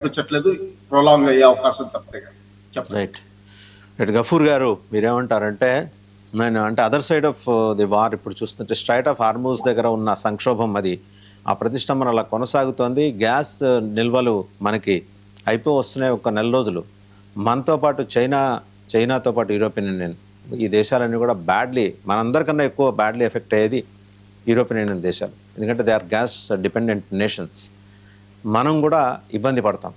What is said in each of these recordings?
అనిపించట్లేదు. ప్రొలాంగ్ అయ్యే అవకాశం తప్పితే చెప్పండి. రైట్ రైట్ గఫూర్ గారు మీరేమంటారంటే అంటే other side of the war ఇప్పుడు చూస్తుంటే స్ట్రైట్ ఆఫ్ హార్మూజ్ దగ్గర ఉన్న సంక్షోభం అది ఆ ప్రతిష్టంభన అలా కొనసాగుతోంది. గ్యాస్ నిల్వలు మనకి అయిపో వస్తున్నాయి. ఒక నెల రోజులు మనతో పాటు చైనాతో పాటు యూరోపియన్ యూనియన్ ఈ దేశాలన్నీ కూడా మనందరికన్నా ఎక్కువ బ్యాడ్లీ ఎఫెక్ట్ అయ్యేది యూరోపియన్ యూనియన్ దేశాలు. ఎందుకంటే they are gas dependent nations. మనం కూడా ఇబ్బంది పడతాం.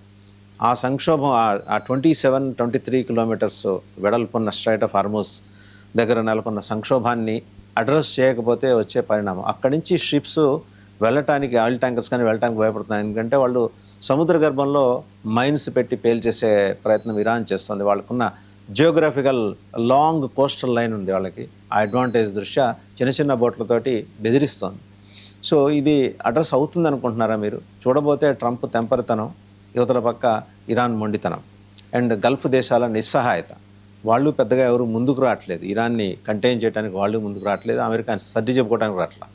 ఆ సంక్షోభం ఆ 23 కిలోమీటర్స్ వెడల్పున్న స్ట్రైట్ ఆఫ్ హార్మూజ్ దగ్గర నెలకొన్న సంక్షోభాన్ని అడ్రస్ చేయకపోతే వచ్చే పరిణామం అక్కడి నుంచి షిప్స్ వెళ్ళటానికి ఆయిల్ ట్యాంకర్స్ కానీ వెళ్ళటానికి భయపడుతున్నాయి. ఎందుకంటే వాళ్ళు సముద్ర గర్భంలో మైన్స్ పెట్టి పేల్చేసే ప్రయత్నం ఇరాన్ చేస్తుంది. వాళ్ళకున్న జియోగ్రఫికల్ లాంగ్ కోస్టల్ లైన్ ఉంది వాళ్ళకి. ఆ అడ్వాంటేజ్ దృష్ట్యా చిన్న చిన్న బోట్లతోటి బెదిరిస్తోంది. సో ఇది అడ్రస్ అవుతుంది అనుకుంటున్నారా మీరు? చూడబోతే ట్రంప్ తెంపరితనం, యువతల పక్క ఇరాన్ మొండితనం అండ్ గల్ఫ్ దేశాల నిస్సహాయత. వాళ్ళు పెద్దగా ఎవరు ముందుకు రావట్లేదు. ఇరాన్ని కంటైన్ చేయడానికి వాళ్ళు ముందుకు రావట్లేదు. అమెరికా సర్ది చెప్పుకోవడానికి రావట్లా.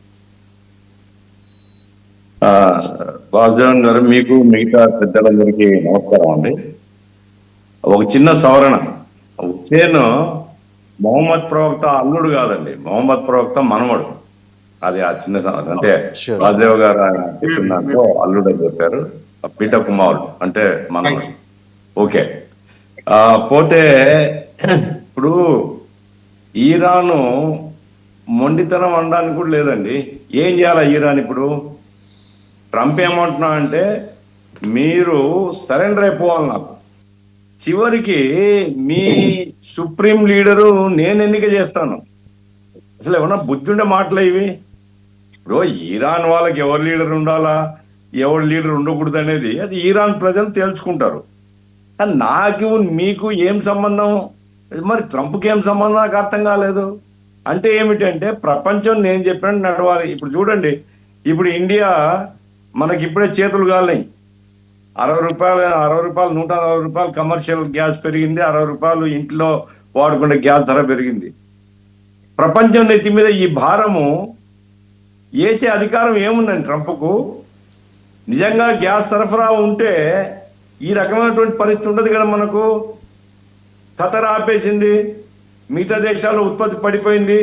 వాసుదేవన్ గారు, మీకు మిగతా పెద్దలందరికీ నమస్కారం అండి. ఒక చిన్న సవరణ. హుస్సేన్ మొహమ్మద్ ప్రవక్త అల్లుడు కాదండి, మొహమ్మద్ ప్రవక్త మనవడు. అది ఆ చిన్న అంటే వాసుదేవ్ గారు ఆయన చెప్పిన దాంట్లో అల్లుడు అని చెప్పారు. పీట కుమారుడు అంటే మనవడు. ఓకే. పోతే ఇప్పుడు ఈరాను మొండితనం అనడానికి కూడా లేదండి. ఏం చేయాలి ఈరాన్? ఇప్పుడు ట్రంప్ ఏమంటున్నా అంటే మీరు సరెండర్ అయిపోవాలి నాకు, చివరికి మీ సుప్రీం లీడరు నేను ఎన్నిక చేస్తాను. అసలు ఏమన్నా బుద్ధి ఉండే మాటలు ఇవి? ఇప్పుడు ఇరాన్ వాళ్ళకి ఎవరు లీడర్ ఉండాలా, ఎవరు లీడర్ ఉండకూడదు అనేది అది ఇరాన్ ప్రజలు తేల్చుకుంటారు. నాకు మీకు ఏం సంబంధం? మరి ట్రంప్కి ఏం సంబంధం నాకు అర్థం కాలేదు. అంటే ఏమిటంటే ప్రపంచం నేను చెప్పినట్టు నడవాలి. ఇప్పుడు చూడండి, ఇప్పుడు ఇండియా మనకి ఇప్పుడే చేతులు కాలినాయి. 60 రూపాయలు 140 రూపాయలు కమర్షియల్ గ్యాస్ పెరిగింది. 60 రూపాయలు ఇంట్లో వాడుకునే గ్యాస్ ధర పెరిగింది. ప్రపంచం నెత్తి మీద ఈ భారము వేసే అధికారం ఏముందండి ట్రంప్కు? నిజంగా గ్యాస్ సరఫరా ఉంటే ఈ రకమైనటువంటి పరిస్థితి ఉండదు కదా మనకు. ఖతర్ ఆపేసింది, మిగతా దేశాల్లో ఉత్పత్తి పడిపోయింది.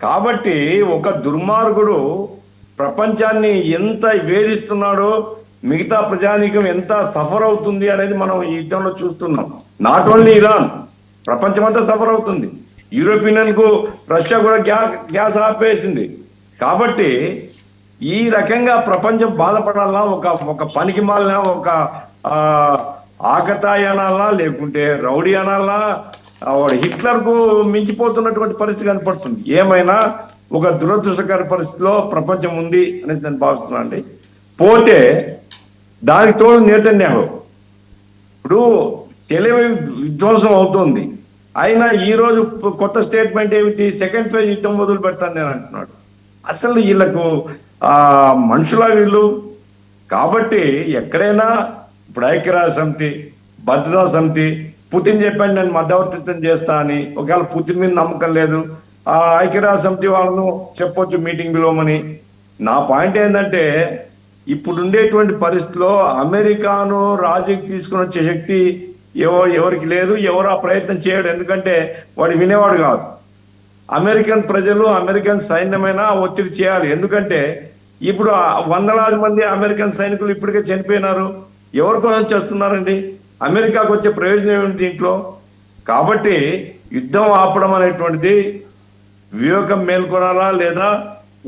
కాబట్టి ఒక దుర్మార్గుడు ప్రపంచాన్ని ఎంత వేధిస్తున్నాడో, మిగతా ప్రజానీకం ఎంత సఫర్ అవుతుంది అనేది మనం ఈ యుద్ధంలో చూస్తున్నాం. నాట్ ఓన్లీ ఇరాన్, ప్రపంచమంతా సఫర్ అవుతుంది. యూరోపియన్ కు రష్యా కూడా గ్యాస్ ఆపేసింది. కాబట్టి ఈ రకంగా ప్రపంచం బాధపడాలా? ఒక పనికి మాలిన ఒక ఆకతాయి అనాలా, లేకుంటే రౌడీ అనాలా, వాడు హిట్లర్ కు మించిపోతున్నటువంటి పరిస్థితి కనపడుతుంది. ఏమైనా ఒక దురదృష్టకర పరిస్థితిలో ప్రపంచం ఉంది అనేసి నేను భావిస్తున్నాను అండి. పోతే దానికి తోడు నేతన్యాహు ఇప్పుడు తెలివి విధ్వంసం అవుతుంది. అయినా ఈ రోజు కొత్త స్టేట్మెంట్ ఏమిటి? సెకండ్ ఫేజ్ యుద్ధం మొదలు పెడతాను నేను అంటున్నాడు. అసలు వీళ్ళకు మనుషుల వీళ్ళు. కాబట్టి ఎక్కడైనా ఇప్పుడు ఐక్యరాజ్య సమితి, భద్రతా సమితి, పుతిన్ చెప్పాను నేను మధ్యవర్తిత్వం చేస్తా అని. ఒకవేళ పుతిన్ మీద నమ్మకం లేదు, ఆ ఐక్యరాజ్య సమితి వాళ్ళను చెప్పొచ్చు మీటింగ్ పిలవమని. నా పాయింట్ ఏంటంటే ఇప్పుడు ఉండేటువంటి పరిస్థితిలో అమెరికాను రాజీకి తీసుకుని వచ్చే శక్తి ఎవరికి లేదు. ఎవరు ఆ ప్రయత్నం చేయడు. ఎందుకంటే వాడు వినేవాడు కాదు. అమెరికన్ ప్రజలు, అమెరికన్ సైన్యమైనా ఒత్తిడి చేయాలి. ఎందుకంటే ఇప్పుడు వందలాది మంది అమెరికన్ సైనికులు ఇప్పటికే చనిపోయినారు. ఎవరి కోసం చేస్తున్నారండి? అమెరికాకు వచ్చే ప్రయోజనం ఏమిటి దీంట్లో? కాబట్టి యుద్ధం ఆపడం అనేటువంటిది వివేకం మేల్కొనాలా, లేదా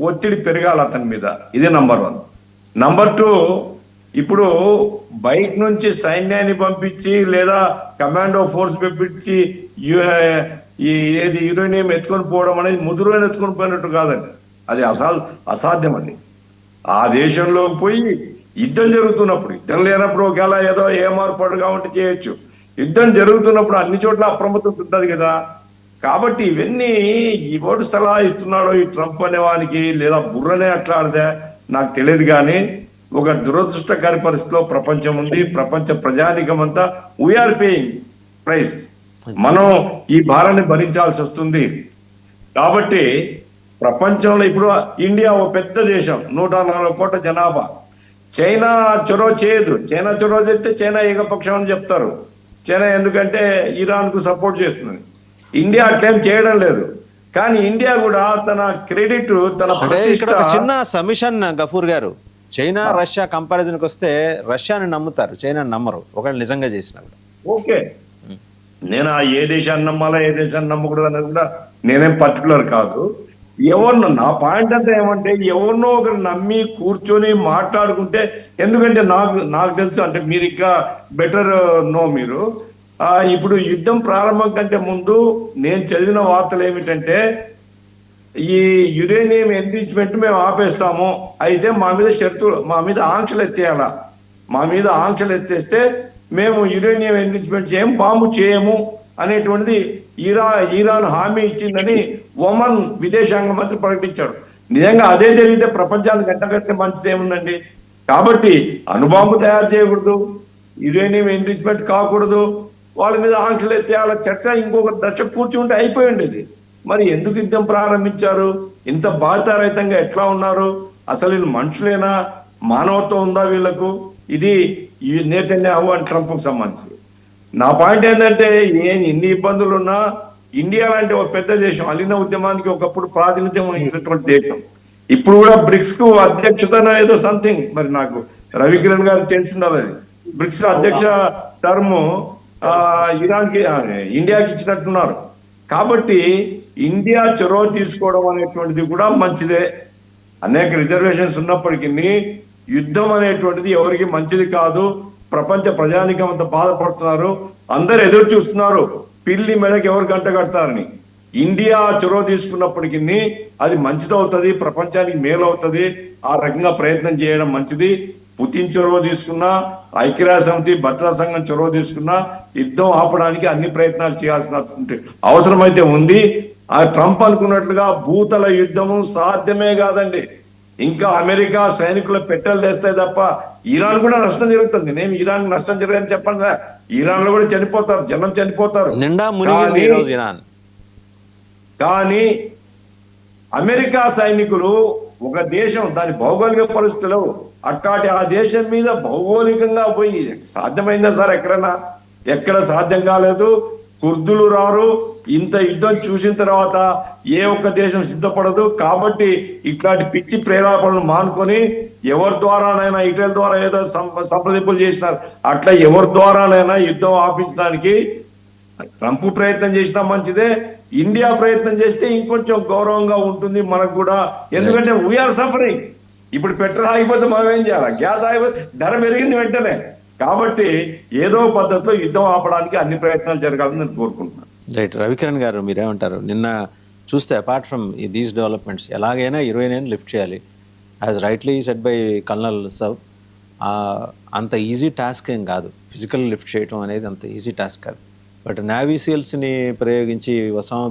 ఒత్తిడి పెరగాల అతని మీద. ఇది నంబర్ 1. నంబర్ 2, ఇప్పుడు బయట నుంచి సైన్యాన్ని పంపించి లేదా కమాండో ఫోర్స్ పంపించి ఏది యురేనియం ఎత్తుకొని పోవడం అనేది ముదురుని ఎత్తుకొని పోయినట్టు కాదండి. అది అసాధ్యం అండి. ఆ దేశంలో పోయి యుద్ధం జరుగుతున్నప్పుడు, యుద్ధం లేనప్పుడు ఒకవేళ ఏదో ఏమార్పాటు కావంటే చేయొచ్చు. యుద్ధం జరుగుతున్నప్పుడు అన్ని చోట్ల అప్రమత్తత ఉంటుంది కదా. కాబట్టి ఇవన్నీ ఎవడు సలహా ఇస్తున్నాడో ఈ ట్రంప్ అనేవానికి, లేదా బుర్రనే అట్లా ఆడదే నాకు తెలియదు. కానీ ఒక దురదృష్టకర పరిస్థితిలో ప్రపంచం ఉంది. ప్రపంచ ప్రజానికం అంతా వీఆర్ పేయింగ్ ప్రైస్. మనం ఈ భారాన్ని భరించాల్సి వస్తుంది. కాబట్టి ప్రపంచంలో ఇప్పుడు ఇండియా ఒక పెద్ద దేశం, 140 కోట్ల జనాభా. చైనా చొరవ చేయదు. చైనా చొరవ చేస్తే చైనా ఏకపక్షం అని చెప్తారు. చైనా ఎందుకంటే ఇరాన్కు సపోర్ట్ చేస్తుంది. ఇండియా అట్లేం చేయడం లేదు. కానీ ఇండియా కూడా తన క్రెడిట్, తన అంటే ఇక్కడ ప్రతిష్ట, ఒక చిన్న సమిషన్ గఫూర్ గారు, చైనా రష్యా కంపారిజన్కి వస్తే రష్యాని నమ్ముతారు, చైనాని నమ్మరు ఒకవేళ నిజంగా చేసినా కూడా. ఓకే, నేను ఆ ఏ దేశాన్ని నమ్మాలా ఏ దేశాన్ని నమ్మకూడదు అనేది కూడా నేనేం పర్టికులర్ కాదు. ఎవరినో, నా పాయింట్ అంతా ఏమంటే ఎవరినో ఒకరు నమ్మి కూర్చొని మాట్లాడుకుంటే, ఎందుకంటే నాకు తెలుసు, అంటే మీరు ఇంకా బెటర్ నో మీరు. ఇప్పుడు యుద్ధం ప్రారంభం కంటే ముందు నేను చదివిన వార్తలు ఏమిటంటే, ఈ యురేనియం ఎన్రిచ్మెంట్ మేము ఆపేస్తాము, అయితే మా మీద షరతులు, మా మీద ఆంక్షలు ఎత్తేయాలా, మా మీద ఆంక్షలు ఎత్తేస్తే మేము యురేనియం ఎన్రిచ్మెంట్ చేయము, బాంబు చేయము అనేటువంటిది ఇరాన్ హామీ ఇచ్చిందని ఒమన్ విదేశాంగ మంత్రి ప్రకటించాడు. నిజంగా అదే జరిగితే ప్రపంచానికి గంటగట్టే మంచిది ఏముందండి. కాబట్టి అణుబాంబు తయారు చేయకూడదు, యురేనియం ఎన్రిచ్మెంట్ కాకూడదు, వాళ్ళ మీద ఆంక్షలు ఎత్తేయాల చర్చ ఇంకొక దశ కూర్చుంటే అయిపోయి ఉండేది. మరి ఎందుకు యుద్ధం ప్రారంభించారు? ఇంత బాధ్యతారహితంగా ఎట్లా ఉన్నారు? అసలు వీళ్ళు మనుషులేనా? మానవత్వం ఉందా వీళ్ళకు? ఇది నెతన్యాహు అండ్ ట్రంప్కు సంబంధించి. నా పాయింట్ ఏంటంటే, ఎన్ని ఇబ్బందులు ఉన్నా ఇండియా లాంటి ఒక పెద్ద దేశం, అలీన ఉద్యమానికి ఒకప్పుడు ప్రాతినిధ్యం వహించినటువంటి దేశం, ఇప్పుడు కూడా బ్రిక్స్ కు అధ్యక్షత ఏదో సంథింగ్, మరి నాకు రవికిరణ్ గారికి తెలిసిండాలి. అది బ్రిక్స్ అధ్యక్ష టర్మ్ ఇండియాకి ఇచ్చినట్టున్నారు. కాబట్టి ఇండియా చొరవ తీసుకోవడం అనేటువంటిది కూడా మంచిదే. అనేక రిజర్వేషన్స్ ఉన్నప్పటికీ యుద్ధం అనేటువంటిది ఎవరికి మంచిది కాదు. ప్రపంచ ప్రజానికం అంత బాధపడుతున్నారు, అందరు ఎదురు చూస్తున్నారు పిల్లి మెడకి ఎవరు గంట కడతారని. ఇండియా చొరవ తీసుకున్నప్పటికీ అది మంచిదవుతుంది, ప్రపంచానికి మేలు అవుతుంది. ఆ రకంగా ప్రయత్నం చేయడం మంచిది. పుతిన్ చొరవ తీసుకున్నా, ఐక్యరాజ్య సమితి, భద్రతా సంఘం చొరవ తీసుకున్నా యుద్ధం ఆపడానికి అన్ని ప్రయత్నాలు చేయాల్సిన అవసరమైతే ఉంది. ఆ ట్రంప్ అనుకున్నట్లుగా భూతల యుద్ధము సాధ్యమే కాదండి. ఇంకా అమెరికా సైనికుల పెట్టెలు వేస్తాయి తప్ప ఇరాన్ కూడా నష్టం జరుగుతుంది. నేను ఇరాన్ నష్టం జరగదని చెప్పండి, ఇరాన్ లో కూడా చనిపోతారు, జనం చనిపోతారు. కానీ అమెరికా సైనికులు ఒక దేశం దాని భౌగోళిక పరిస్థితులు అట్టాటి ఆ దేశం మీద భౌగోళికంగా పోయి సాధ్యమైందా సార్? ఎక్కడ సాధ్యం కాలేదు. కుర్దులు రారు. ఇంత యుద్ధం చూసిన తర్వాత ఏ ఒక్క దేశం సిద్ధపడదు. కాబట్టి ఇట్లాంటి పిచ్చి ప్రేరేపణలు మానుకొని ఎవరి ద్వారానైనా, ఇటల్ ద్వారా ఏదో సంప్రదింపులు చేసినారు, అట్లా ఎవరి ద్వారానైనా యుద్ధం ఆపించడానికి ట్రంప్ ప్రయత్నం చేసినా మంచిదే. ఇండియా ప్రయత్నం చేస్తే ఇంకొంచెం గౌరవంగా ఉంటుంది మనకు కూడా. ఎందుకంటే వీఆర్ సఫరింగ్. ఇప్పుడు పెట్రోల్ ఆగిపోతే మనం ఏం చేయాలి? గ్యాస్ ఆగిపోతే ధర పెరిగింది వెంటనే. కాబట్టి ఏదో పద్ధతిలో యుద్ధం ఆపడానికి అన్ని ప్రయత్నాలు జరగాలని నేను కోరుకుంటున్నాను. రైట్. రవికిరణ్ గారు, మీరేమంటారు? నిన్న చూస్తే అపార్ట్ ఫ్రమ్ దీస్ డెవలప్మెంట్స్, ఎలాగైనా 29 లిఫ్ట్ చేయాలి, as rightly set by colonel serve. అంత ఈజీ టాస్క్ ఏం కాదు, ఫిజికల్ లిఫ్ట్ చేయడం అనేది అంత ఈజీ టాస్క్ కాదు. బట్ నేవీ సీల్స్ని ప్రయోగించి ఒసామా బిన్